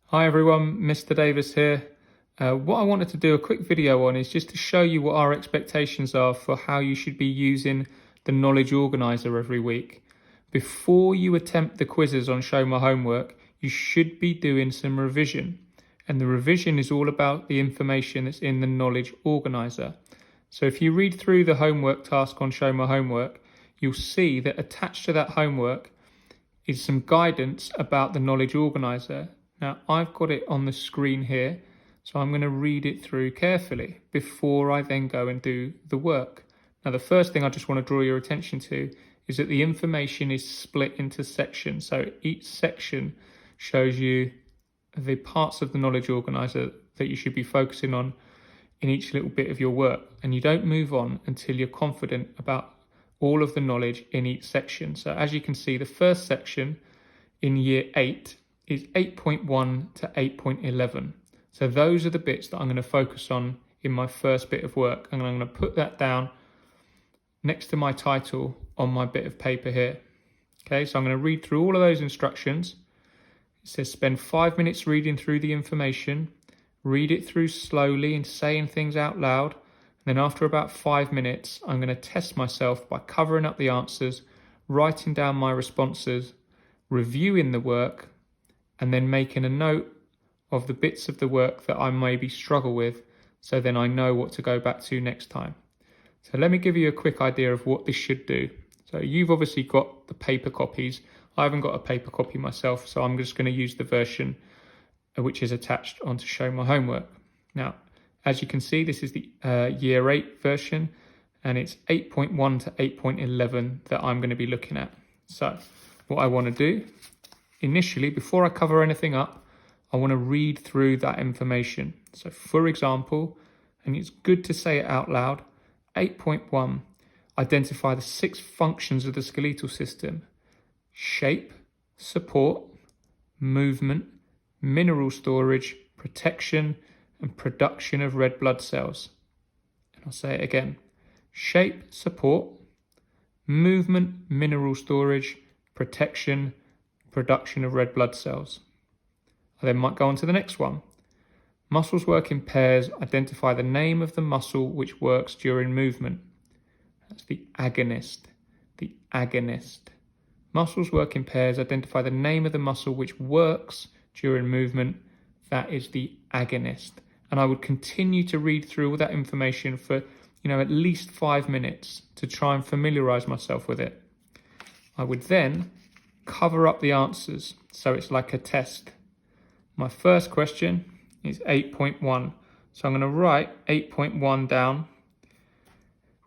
Hi everyone, Mr. Davis here. What I wanted to do a quick video on is just to show you what our expectations are for how you should be using the Knowledge Organiser every week. Before you attempt the quizzes on Show My Homework, you should be doing some revision. And the revision is all about the information that's in the Knowledge Organiser. So if you read through the homework task on Show My Homework, you'll see that attached to that homework is some guidance about the Knowledge Organiser. Now, I've got it on the screen here, so I'm going to read it through carefully before I then go and do the work. Now, the first thing I just want to draw your attention to is that the information is split into sections. So each section shows you the parts of the Knowledge Organiser that you should be focusing on in each little bit of your work. And you don't move on until you're confident about all of the knowledge in each section. So as you can see, the first section in year 8 is 8.1 to 8.11. So those are the bits that I'm going to focus on in my first bit of work. And I'm going to put that down next to my title on my bit of paper here. Okay, so I'm going to read through all of those instructions. It says spend 5 minutes reading through the information, read it through slowly and saying things out loud. And then after about 5 minutes, I'm going to test myself by covering up the answers, writing down my responses, reviewing the work, and then making a note of the bits of the work that I maybe struggle with, so then I know what to go back to next time. So let me give you a quick idea of what this should do. So you've obviously got the paper copies. I haven't got a paper copy myself, so I'm just going to use the version which is attached onto Show My Homework. Now, as you can see, this is the year 8 version, and it's 8.1 to 8.11 that I'm going to be looking at. So what I want to do initially, before I cover anything up, I want to read through that information. So for example, and it's good to say it out loud, 8.1, identify the 6 functions of the skeletal system: shape, support, movement, mineral storage, protection, and production of red blood cells. And I'll say it again: shape, support, movement, mineral storage, protection, production of red blood cells. I then might go on to the next one. Muscles work in pairs. Identify the name of the muscle which works during movement. That's the agonist. The agonist. Muscles work in pairs. Identify the name of the muscle which works during movement. That is the agonist. And I would continue to read through all that information for, at least 5 minutes to try and familiarize myself with it. I would then cover up the answers, so it's like a test. My first question is 8.1, so I'm going to write 8.1 down,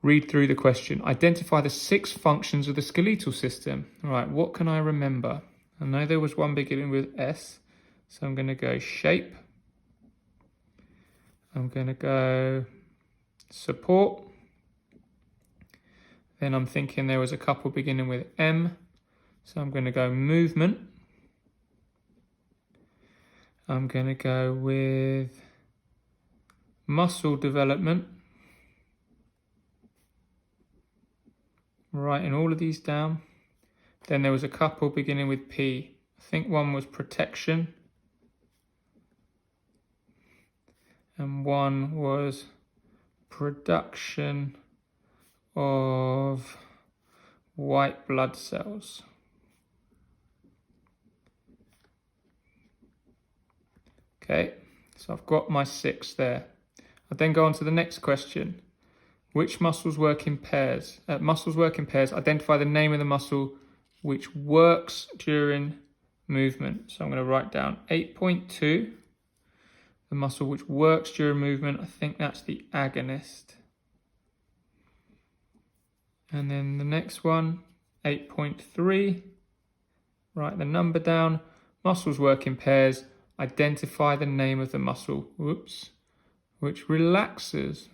read through the question. Identify the 6 functions of the skeletal system. All right, what can I remember? I know there was one beginning with S, so I'm going to go shape. I'm going to go support. Then I'm thinking there was a couple beginning with M, so I'm going to go movement. I'm going to go with muscle development. Writing all of these down. Then there was a couple beginning with P. I think one was protection. And one was production of white blood cells. Okay, so I've got my 6 there. I then go on to the next question. Which muscles work in pairs? Muscles work in pairs. Identify the name of the muscle which works during movement. So I'm going to write down 8.2, the muscle which works during movement. I think that's the agonist. And then the next one, 8.3, write the number down. Muscles work in pairs. Identify the name of the muscle, which relaxes.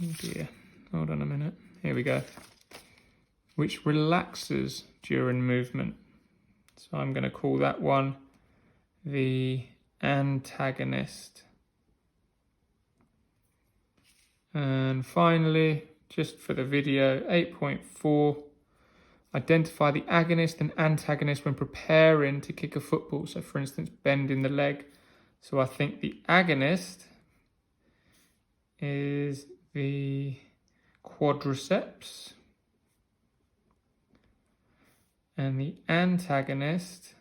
Oh dear, hold on a minute. Here we go. Which relaxes during movement. So I'm going to call that one the antagonist. And finally, just for the video, 8.4, Identify the agonist and antagonist when preparing to kick a football. So for instance, bending the leg. So I think the agonist is the quadriceps and the antagonist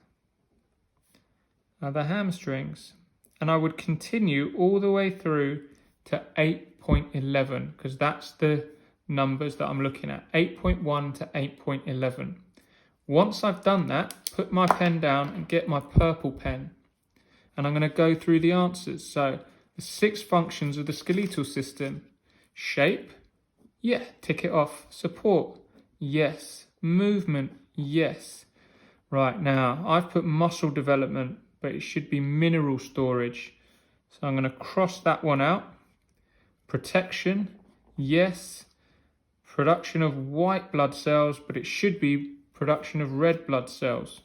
are the hamstrings. And I would continue all the way through to 8.11 because that's the numbers that I'm looking at, 8.1 to 8.11. Once I've done that, put my pen down and get my purple pen. And I'm going to go through the answers. So the 6 functions of the skeletal system. Shape, yeah, tick it off. Support, yes. Movement, yes. Right, now I've put muscle development, but it should be mineral storage. So I'm going to cross that one out. Protection, yes. Production of white blood cells, but it should be production of red blood cells.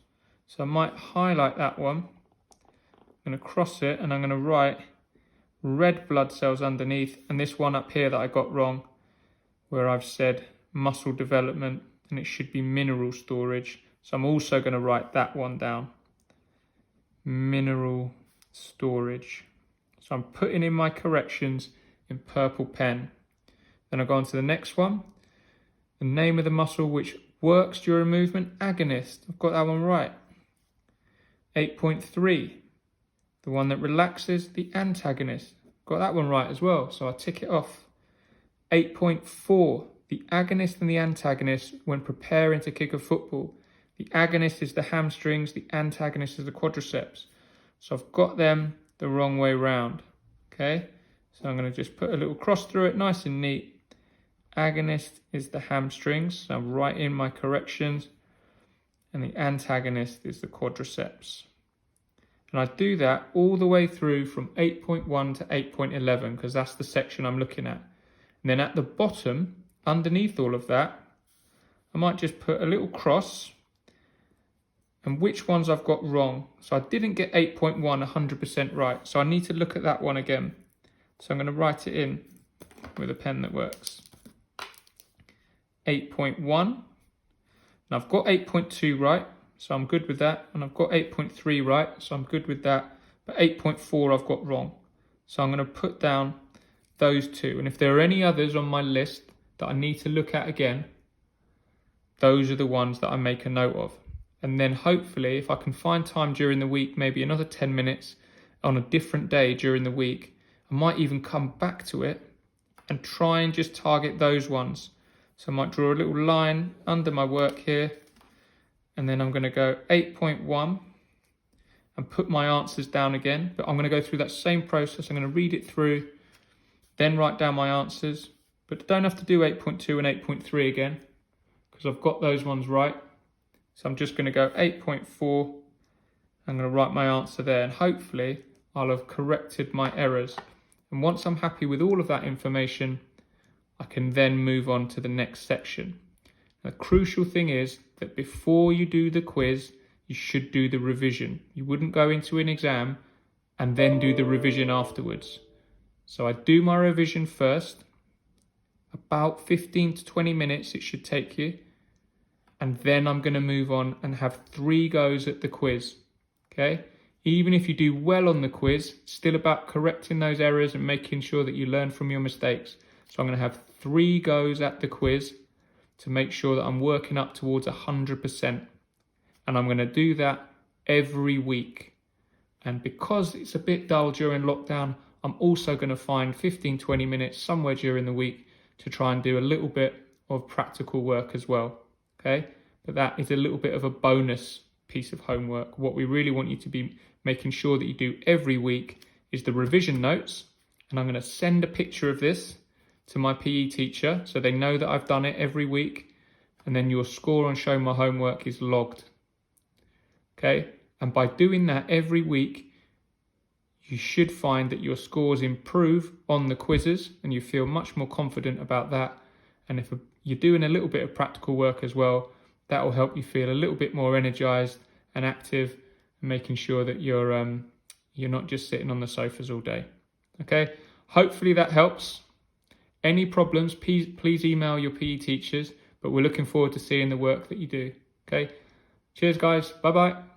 So I might highlight that one. I'm going to cross it and I'm going to write red blood cells underneath, and this one up here that I got wrong, where I've said muscle development, and it should be mineral storage. So I'm also going to write that one down. Mineral storage. So I'm putting in my corrections in purple pen. Then I go on to the next one. The name of the muscle which works during movement, agonist. I've got that one right. 8.3, the one that relaxes, the antagonist. Got that one right as well, so I tick it off. 8.4, the agonist and the antagonist when preparing to kick a football. The agonist is the hamstrings, the antagonist is the quadriceps. So I've got them the wrong way round. Okay, so I'm going to just put a little cross through it, nice and neat. Agonist is the hamstrings, so I'm writing in my corrections, and the antagonist is the quadriceps. And I do that all the way through from 8.1 to 8.11 because that's the section I'm looking at. And then at the bottom, underneath all of that, I might just put a little cross and which ones I've got wrong. So I didn't get 8.1 100% right, so I need to look at that one again. So I'm going to write it in with a pen that works. 8.1, and I've got 8.2 right, so I'm good with that, and I've got 8.3 right, so I'm good with that, but 8.4 I've got wrong. So I'm going to put down those two, and if there are any others on my list that I need to look at again, those are the ones that I make a note of. And then hopefully if I can find time during the week, maybe another 10 minutes on a different day during the week, I might even come back to it and try and just target those ones. So I might draw a little line under my work here, and then I'm going to go 8.1 and put my answers down again. But I'm going to go through that same process. I'm going to read it through, then write down my answers. But don't have to do 8.2 and 8.3 again because I've got those ones right. So I'm just going to go 8.4. I'm going to write my answer there, and hopefully I'll have corrected my errors. And once I'm happy with all of that information, I can then move on to the next section. The crucial thing is that before you do the quiz, you should do the revision. You wouldn't go into an exam and then do the revision afterwards. So I do my revision first, about 15 to 20 minutes it should take you. And then I'm going to move on and have 3 goes at the quiz. Okay? Even if you do well on the quiz, still about correcting those errors and making sure that you learn from your mistakes. So I'm going to have 3 goes at the quiz to make sure that I'm working up towards 100%. And I'm going to do that every week. And because it's a bit dull during lockdown, I'm also going to find 15-20 minutes somewhere during the week to try and do a little bit of practical work as well. Okay? But that is a little bit of a bonus piece of homework. What we really want you to be making sure that you do every week is the revision notes. And I'm going to send a picture of this to my PE teacher so they know that I've done it every week, and then your score on Show My Homework is logged. Okay, and by doing that every week, you should find that your scores improve on the quizzes and you feel much more confident about that. And if you're doing a little bit of practical work as well, that will help you feel a little bit more energized and active, and making sure that you're not just sitting on the sofas all day. Okay, hopefully that helps. Any problems, please email your PE teachers, but we're looking forward to seeing the work that you do. Okay, cheers guys, bye bye.